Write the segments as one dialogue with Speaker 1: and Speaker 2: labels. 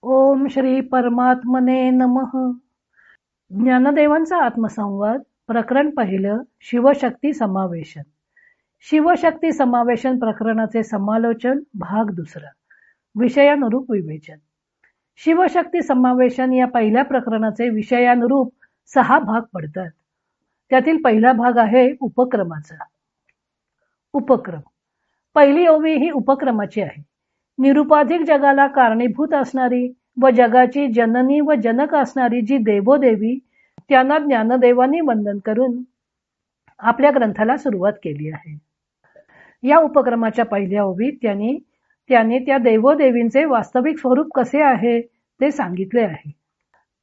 Speaker 1: ओम श्री परमात्मने नमः. ज्ञानदेवांचा आत्मसंवाद प्रकरण पहिलं. शिवशक्ती समावेशन. शिवशक्ती समावेशन प्रकरणाचे समालोचन भाग दुसरा. विषयानुरूप विवेचन. शिवशक्ती समावेशन या पहिल्या प्रकरणाचे विषयानुरूप 6 भाग पडतात. त्यातील पहिला भाग आहे उपक्रमाचा. उपक्रम. पहिली ओवी ही उपक्रमाची आहे. निरुपाधिक जगाला कारणीभूत असणारी व जगाची जननी व जनक असणारी जी देवोदेवी, त्यांना ज्ञानदेवांनी वंदन करून आपल्या ग्रंथाला सुरुवात केली आहे. या उपक्रमाच्या पहिल्या ओवीत त्यांनी त्या देवोदेवींचे वास्तविक स्वरूप कसे आहे ते सांगितले आहे.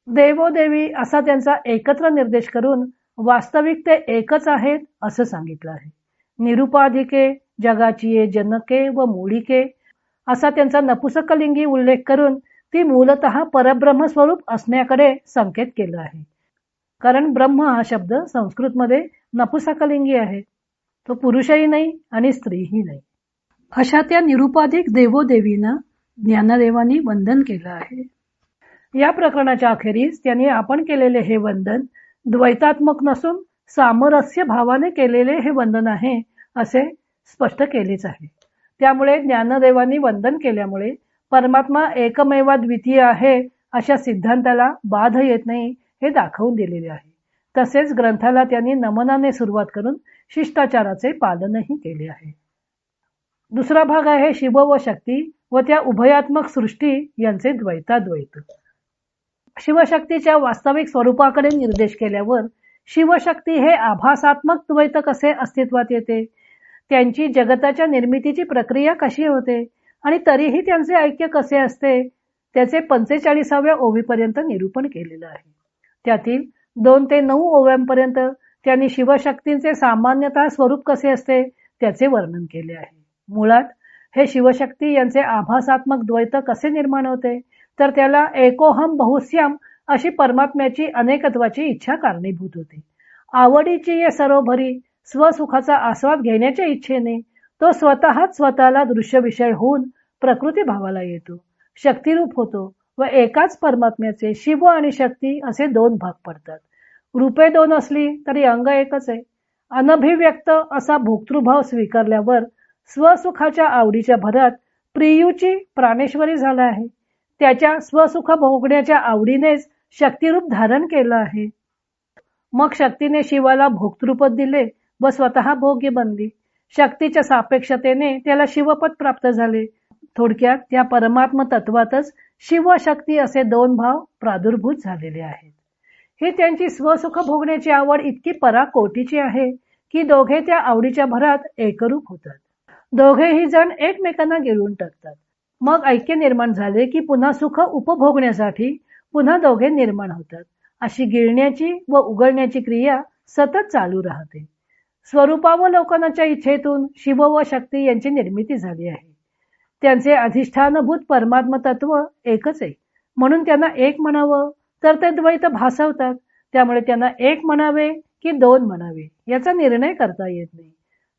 Speaker 1: देवोदेवी असा त्यांचा एकत्र निर्देश करून वास्तविक ते एकच आहेत असं सांगितलं आहे. निरुपाधिके, जगाची जनके व मूळिके असा त्यांचा नपुसकलिंगी उल्लेख करून ती मूलतः परब्रह्म स्वरूप असण्याकडे संकेत केला आहे. कारण ब्रह्म हा शब्द संस्कृतमध्ये नपुसकलिंगी आहे. तो पुरुषही नाही आणि स्त्रीही नाही. अशा त्या निरुपाधिक देवोदेवींना ज्ञानदेवांनी वंदन केलं आहे. या प्रकरणाच्या अखेरीस त्यांनी आपण केलेले हे वंदन द्वैतात्मक नसून सामरस्य भावाने केलेले हे वंदन आहे असे स्पष्ट केलेच आहे. त्यामुळे ज्ञानदेवांनी वंदन केल्यामुळे परमात्मा एकमेवाद्वितीय आहे अशा सिद्धांताला बाध येत नाही हे दाखवून दिलेले आहे. तसेच ग्रंथाला त्यांनी नमनाने सुरुवात करून शिष्टाचाराचे पालनही केले आहे. दुसरा भाग आहे शिव व शक्ती व त्या उभयात्मक सृष्टी यांचे द्वैताद्वैत. शिवशक्तीच्या वास्तविक स्वरूपाकडे निर्देश केल्यावर शिवशक्ती हे आभासात्मक द्वैत कसे अस्तित्वात येते, त्यांची जगताच्या निर्मितीची प्रक्रिया कशी होते आणि तरीही त्यांचे ऐक्य कसे असते, त्याचे 45व्या ओवीपर्यंत निरूपण केलेलं आहे. त्यातील 2 ते 9 ओव्यांपर्यंत त्यांनी शिवशक्तींचे सामान्यतः स्वरूप कसे असते त्याचे वर्णन केले आहे. मुळात हे शिवशक्ती यांचे आभासात्मक द्वैत कसे निर्माण होते, तर त्याला एकोहम बहुस्याम अशी परमात्म्याची अनेकत्वाची इच्छा कारणीभूत होती. आवडीची ये सरोभरी स्वसुखाचा आस्वाद घेण्याच्या इच्छेने तो स्वतःच स्वतःला दृश्य विषय होऊन प्रकृती भावाला येतो, शक्तिरूप होतो व एकाच परमात्म्याचे शिव आणि शक्ती असे 2 भाग पडतात. रूपे 2 असली तरी अंग एकच आहे. अनभिव्यक्त असा भोक्तृभाव स्वीकारल्यावर स्वसुखाच्या आवडीच्या भरात प्रियूची प्राणेश्वरी झाला आहे. त्याच्या स्वसुख भोगण्याच्या आवडीनेच शक्तिरूप धारण केलं आहे. मग शक्तीने शिवाला भोक्तृपद दिले व स्वतः भोग्य बनली. शक्तीच्या सापेक्षतेने त्याला शिवपद प्राप्त झाले. थोडक्यात त्या परमात्म तत्वातच शिव शक्ती असे 2 भाव प्रादुर्भूत झालेले आहेत. ही त्यांची स्वसुख भोगण्याची आवड इतकी पराकोटीची आहे की दोघे त्या आवडीच्या भरात एकरूप होतात. दोघेही जण एकमेकांना गिळून टाकतात. मग ऐक्य निर्माण झाले की पुन्हा सुख उपभोगण्यासाठी पुन्हा दोघे निर्माण होतात. अशी गिळण्याची व उघडण्याची क्रिया सतत चालू राहते. स्वरूपावलोकनाच्या इच्छेतून शिव व शक्ती यांची निर्मिती झाली आहे. त्यांचे अधिष्ठानभूत परमात्म तत्व एकच आहे, म्हणून त्यांना एक म्हणावं तर ते द्वैत भासवतात. त्यामुळे त्यांना एक म्हणावे की 2 म्हणावे याचा निर्णय करता येत नाही.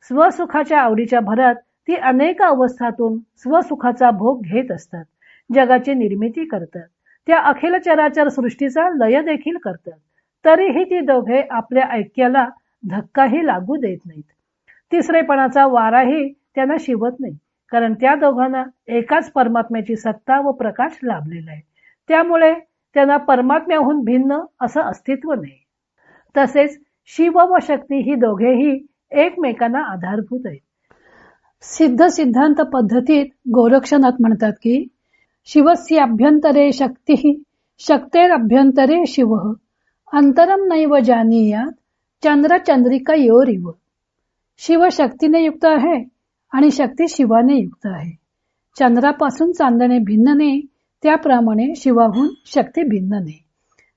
Speaker 1: स्वसुखाच्या आवडीच्या भरात ती अनेक अवस्थातून स्वसुखाचा भोग घेत असतात, जगाची निर्मिती करतात, त्या अखिल चराचर सृष्टीचा लय देखील करतात. तरीही ती दोघे आपल्या ऐक्याला धक्काही लागू देत नाहीत. तिसरेपणाचा वाराही त्यांना शिवत नाही, कारण त्या दोघांना एकाच परमात्म्याची सत्ता व प्रकाश लाभलेला आहे. त्यामुळे त्यांना परमात्म्याहून भिन्न असं अस्तित्व नाही. तसेच शिव व शक्ती ही दोघेही एकमेकांना आधारभूत आहेत. सिद्ध सिद्धांत पद्धतीत गोरक्षनाथ म्हणतात की शिवस्याभ्यंतरे शक्ती शक्तेरभ्यंतरे शिव अंतरम नैव जानीयात चंद्रचंद्रिकयोरिव. शिव शक्तीने युक्त आहे आणि शक्ती शिवाने युक्त आहे. चंद्रापासून चांदणे भिन्न नाही, त्याप्रमाणे शिवाहून शक्ती भिन्न नाही.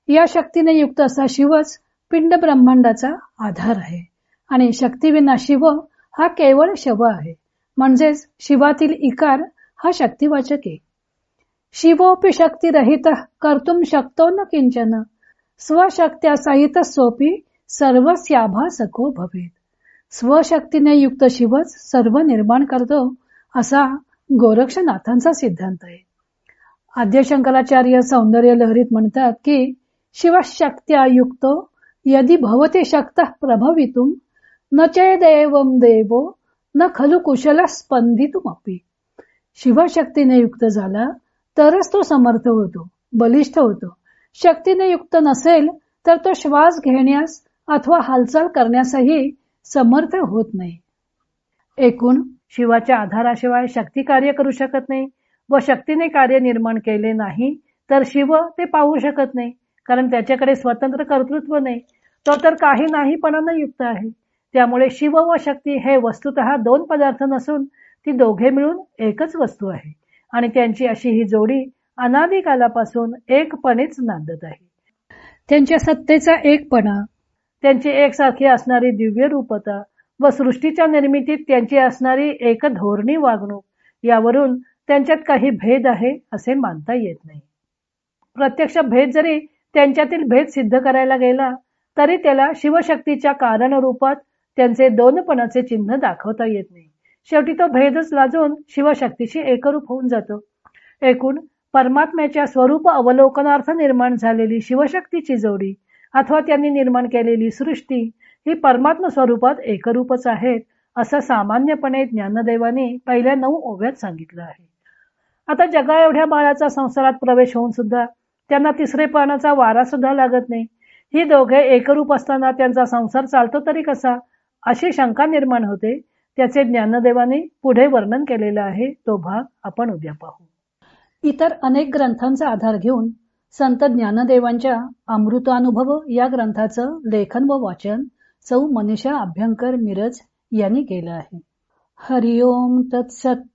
Speaker 1: या शक्तीने युक्त असा शिवच पिंड ब्रह्मांडाचा आधार आहे आणि शक्तीविना शिव हा केवळ शव आहे. म्हणजेच शिवातील इकार हा शक्तिवाचक आहे. शिवोपि शक्तिरहित कर्तुम शक्तो न किंचन स्वशक्त्या सहित सोपी सर्वस्याभासको भवेत. स्वशक्तीने युक्त शिवच सर्व निर्माण करतो असा गोरक्षनाथांचा सिद्धांत आहे. आद्यशंकराचार्य सौंदर्य लहरीत म्हणतात की शिवशक्त्या युक्तो यदि भवते शक्तः प्रभवितुम न चेदेवं देवो न खलु कुशल स्पंदितुमपि. शिवशक्तीने युक्त झाला तरच तो समर्थ होतो, बलिष्ठ होतो. शक्तीने युक्त नसेल तर तो श्वास घेण्यास अथवा हालचाल करण्यासही समर्थ होत नाही. एकूण शिवाच्या आधाराशिवाय शक्ती कार्य करू शकत नाही व शक्तीने कार्य निर्माण केले नाही तर शिव ते पाहू शकत नाही, कारण त्याच्याकडे स्वतंत्र कर्तृत्व नाही. तो तर काही नाहीपणाने युक्त आहे. त्यामुळे शिव व शक्ती हे वस्तुतः दोन पदार्थ नसून ती दोघे मिळून एकच वस्तू आहे आणि त्यांची अशी ही जोडी अनादी कालापासून एकपणेच नांदत आहे. त्यांच्या सत्तेचा एकपणा, त्यांची एकसारखी असणारी दिव्य रूपता व सृष्टीच्या निर्मितीत त्यांची असणारी एकधोरणी वागणूक यावरून त्यांच्यात काही भेद आहे असे मानता येत नाही. प्रत्यक्ष भेद जरी त्यांच्यातील भेद सिद्ध करायला गेला तरी त्याला शिवशक्तीच्या कारण रूपात त्यांचे दोनपणाचे चिन्ह दाखवता येत नाही. शेवटी तो भेदच लाजून शिवशक्तीशी एकरूप होऊन जातो. एकूण परमात्म्याच्या स्वरूप अवलोकनार्थ निर्माण झालेली शिवशक्तीची जोडी अथवा त्यांनी निर्माण केलेली सृष्टी ही परमात्म स्वरूपात एकरूपच आहेत असं सामान्यपणे ज्ञानदेवाने पहिल्या 9 ओव्यात सांगितलं आहे. आता जगा एवढ्या बाळाचा संसारात प्रवेश होऊन सुद्धा त्यांना तिसरेपणाचा वारा सुद्धा लागत नाही. ही दोघे एकरूप असताना त्यांचा संसार चालतो तरी कसा, अशी शंका निर्माण होते. त्याचे ज्ञानदेवाने पुढे वर्णन केलेलं आहे. तो भाग आपण उद्या पाहू. इतर अनेक ग्रंथांचा आधार घेऊन संत ज्ञानदेवांच्या अमृतानुभव या ग्रंथाचं लेखन व वाचन सौ मनीषा अभ्यंकर मिरज यांनी केलं आहे. हरिओम तत्सत.